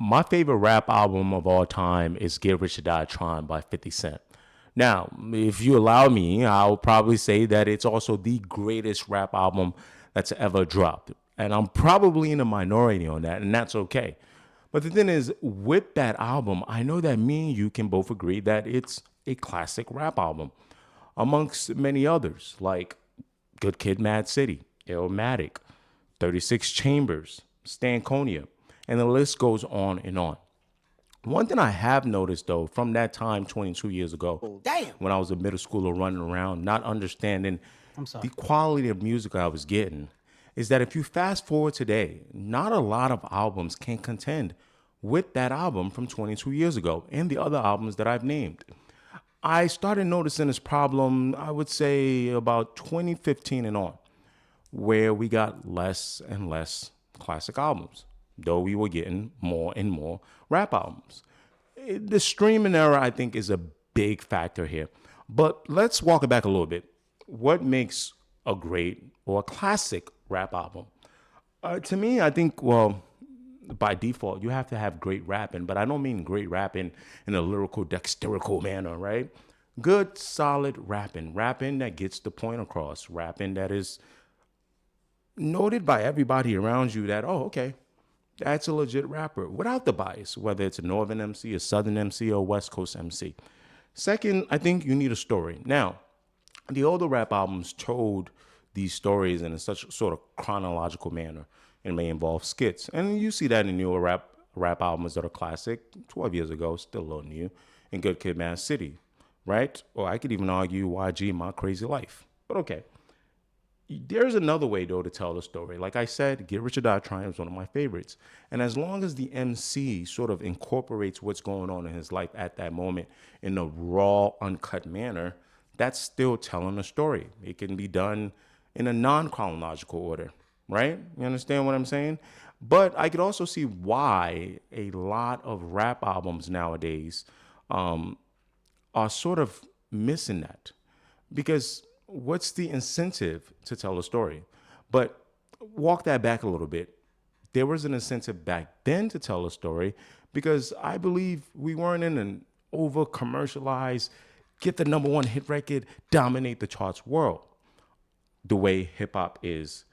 My favorite rap album of all time is Get Rich or Die Trying by 50 Cent. Now, if you allow me, I'll probably say that it's also the greatest rap album that's ever dropped. And I'm probably in a minority on that, and that's okay. But the thing is, with that album, I know that me and you can both agree that it's a classic rap album, amongst many others, like Good Kid Mad City, Illmatic, 36 Chambers, Stankonia, and the list goes on and on. One thing I have noticed though, from that time 22 years ago, Damn. when I was a middle schooler running around, not understanding I'm sorry. the quality of music I was getting, is that if you fast forward today, not a lot of albums can contend with that album from 22 years ago and the other albums that I've named. I started noticing this problem, I would say about 2015 and on, where we got less and less classic albums, though we were getting more and more rap albums. The streaming era, I think, is a big factor here. But let's walk it back a little bit. What makes a great or a classic rap album? To me, I think, well, by default, you have to have great rapping, but I don't mean great rapping in a lyrical, dexterical manner, right? Good, solid rapping that gets the point across, rapping that is noted by everybody around you that, oh, okay, that's a legit rapper without the bias, whether it's a Northern MC, a Southern MC, or a West Coast MC. Second, I think you need a story. Now, the older rap albums told these stories in a such sort of chronological manner and may involve skits. And you see that in newer rap albums that are classic, 12 years ago, still a little new, in Good Kid Mad City, right? Or I could even argue YG, My Crazy Life. But okay. There's another way though to tell the story. Like I said, Get Rich or Die Trying is one of my favorites. And as long as the MC sort of incorporates what's going on in his life at that moment in a raw, uncut manner, that's still telling a story. It can be done in a non-chronological order, right? You understand what I'm saying? But I could also see why a lot of rap albums nowadays are sort of missing that. Because what's the incentive to tell a story? But walk that back a little bit. There was an incentive back then to tell a story because I believe we weren't in an over commercialized, get the number one hit record, dominate the charts world the way hip hop is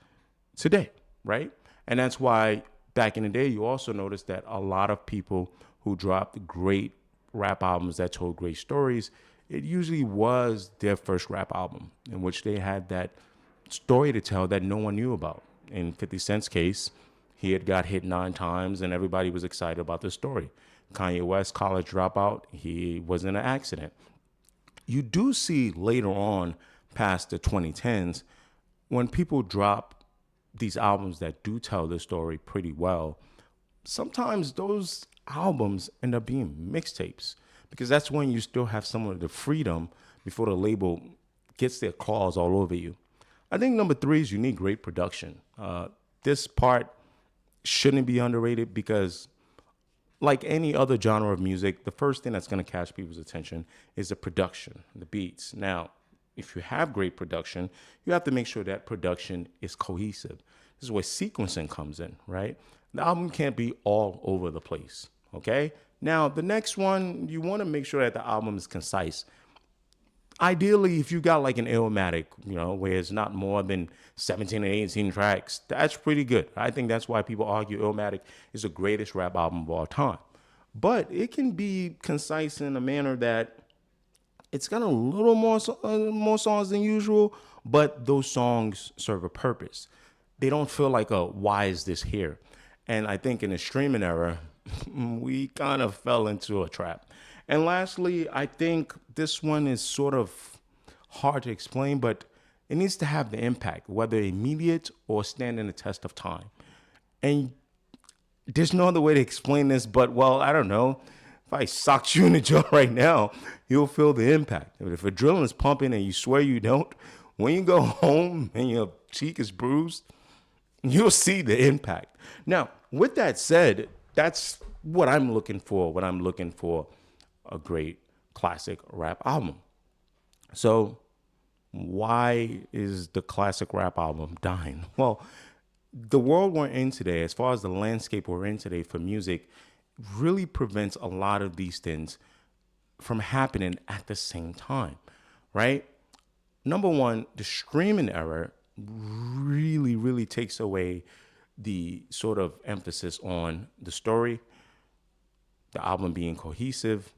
today, right? And that's why back in the day, you also noticed that a lot of people who dropped great rap albums that told great stories, it usually was their first rap album in which they had that story to tell that no one knew about. In 50 Cent's case, he had got hit 9 times and everybody was excited about the story. Kanye West, College Dropout, he was in an accident. You do see later on, past the 2010s, when people drop these albums that do tell the story pretty well, sometimes those albums end up being mixtapes because that's when you still have some of the freedom before the label gets their claws all over you. I think number three is you need great production. This part shouldn't be underrated because, like any other genre of music, the first thing that's going to catch people's attention is the production, the beats. Now, if you have great production, you have to make sure that production is cohesive. This is where sequencing comes in, right? The album can't be all over the place, okay? Now, the next one, you want to make sure that the album is concise. Ideally, if you got like an Illmatic, where it's not more than 17 or 18 tracks, that's pretty good. I think that's why people argue Illmatic is the greatest rap album of all time. But it can be concise in a manner that it's got a little more songs than usual, but those songs serve a purpose. They don't feel like a why is this here? And I think in the streaming era, we kind of fell into a trap. And lastly, I think this one is sort of hard to explain, but it needs to have the impact, whether immediate or standing the test of time. And there's no other way to explain this, but well, I don't know. If I socked you in the jaw right now, you'll feel the impact. If adrenaline is pumping and you swear you don't, when you go home and your cheek is bruised, you'll see the impact. Now, with that said, that's what I'm looking for when I'm looking for a great classic rap album. So, why is the classic rap album dying? Well, the world we're in today, as far as the landscape we're in today for music, really prevents a lot of these things from happening at the same time, right? Number one, the streaming era really, really takes away the sort of emphasis on the story, the album being cohesive,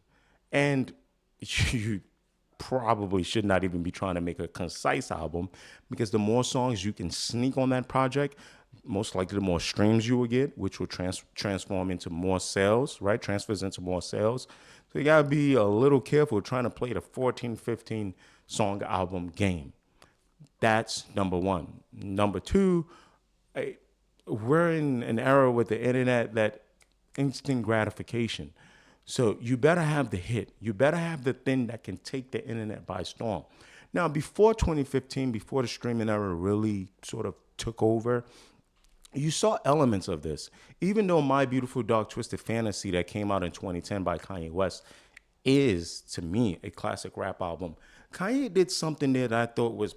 and you probably should not even be trying to make a concise album, because the more songs you can sneak on that project, most likely the more streams you will get, which will transform into more sales, right? Transfers into more sales. So you gotta be a little careful trying to play the 14, 15 song album game. That's number one. Number two, we're in an era with the internet that instant gratification. So you better have the hit. You better have the thing that can take the internet by storm. Now, before 2015, before the streaming era really sort of took over, you saw elements of this. Even though My Beautiful Dark Twisted Fantasy that came out in 2010 by Kanye West is, to me, a classic rap album, Kanye did something there that I thought was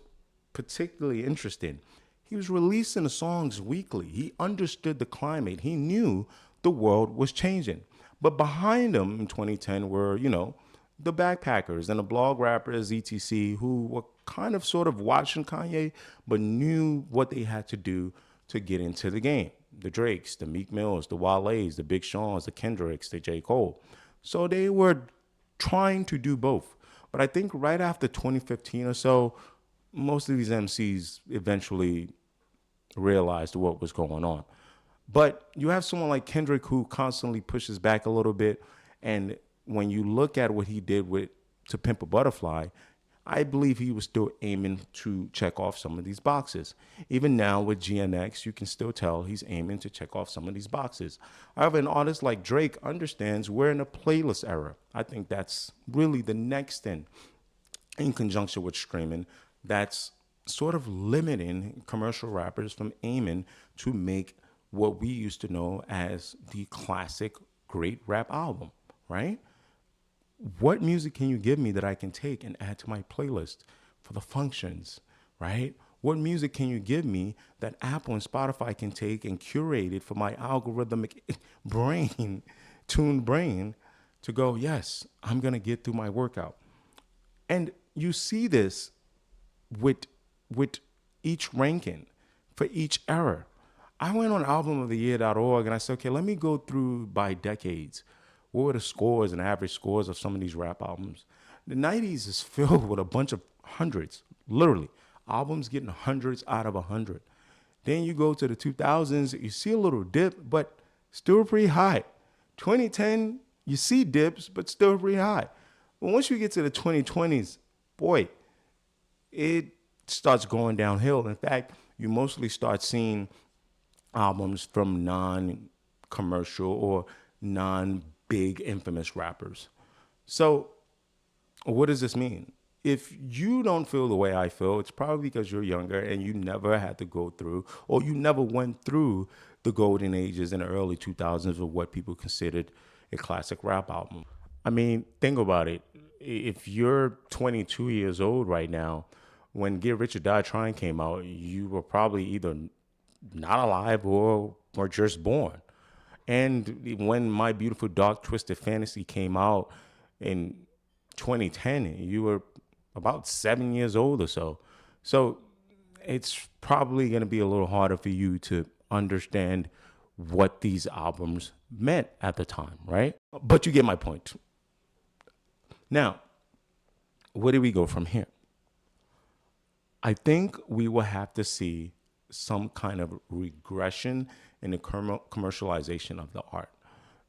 particularly interesting. He was releasing the songs weekly. He understood the climate. He knew the world was changing. But behind him in 2010 were, the backpackers and the blog rappers, etc., who were kind of sort of watching Kanye, but knew what they had to do to get into the game. The Drakes, the Meek Mills, the Wale's, the Big Sean's, the Kendricks, the J. Cole. So they were trying to do both. But I think right after 2015 or so, most of these MCs eventually realized what was going on. But you have someone like Kendrick who constantly pushes back a little bit. And when you look at what he did with To Pimp a Butterfly, I believe he was still aiming to check off some of these boxes. Even now with GNX, you can still tell he's aiming to check off some of these boxes. However, an artist like Drake understands we're in a playlist era. I think that's really the next thing, in conjunction with streaming, that's sort of limiting commercial rappers from aiming to make what we used to know as the classic great rap album, right? What music can you give me that I can take and add to my playlist for the functions, right? What music can you give me that Apple and Spotify can take and curate it for my algorithmic brain, tuned brain, to go, yes, I'm going to get through my workout. And you see this with each ranking for each era. I went on albumoftheyear.org and I said, okay, let me go through by decades. What were the scores and average scores of some of these rap albums? The 90s is filled with a bunch of hundreds, literally. Albums getting hundreds out of 100. Then you go to the 2000s, you see a little dip, but still pretty high. 2010, you see dips, but still pretty high. But once you get to the 2020s, boy, it starts going downhill. In fact, you mostly start seeing albums from non-commercial or non-big infamous rappers. So what does this mean? If you don't feel the way I feel, it's probably because you're younger and you never had to go through, or you never went through the golden ages in the early 2000s of what people considered a classic rap album. I mean, think about it. If you're 22 years old right now, when Get Rich or Die Trying came out, you were probably either not alive or just born. And when My Beautiful Dark Twisted Fantasy came out in 2010, you were about 7 years old or so. So it's probably going to be a little harder for you to understand what these albums meant at the time, right? But you get my point. Now, where do we go from here? I think we will have to see some kind of regression in the commercialization of the art.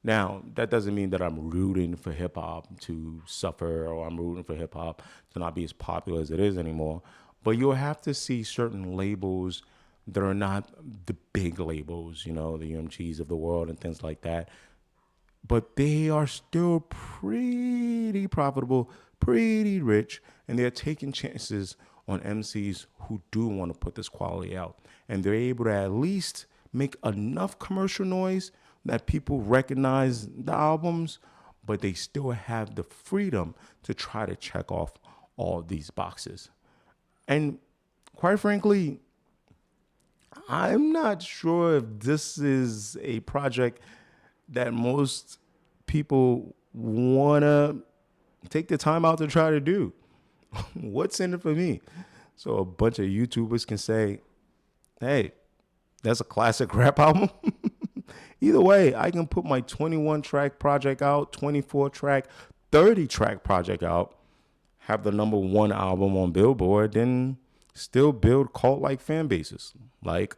Now, that doesn't mean that I'm rooting for hip hop to suffer, or I'm rooting for hip hop to not be as popular as it is anymore. But you'll have to see certain labels that are not the big labels, the UMGs of the world and things like that. But they are still pretty profitable, pretty rich, and they're taking chances on MCs who do want to put this quality out. And they're able to at least make enough commercial noise that people recognize the albums, but they still have the freedom to try to check off all these boxes. And quite frankly, I'm not sure if this is a project that most people want to take the time out to try to do. What's in it for me? So a bunch of YouTubers can say, hey, that's a classic rap album. Either way, I can put my 21 track project out, 24 track, 30 track project out, have the number one album on Billboard, then still build cult like fan bases like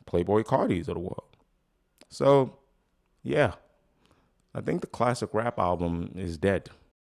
Playboy Cardi's of the world. So, yeah, I think the classic rap album is dead.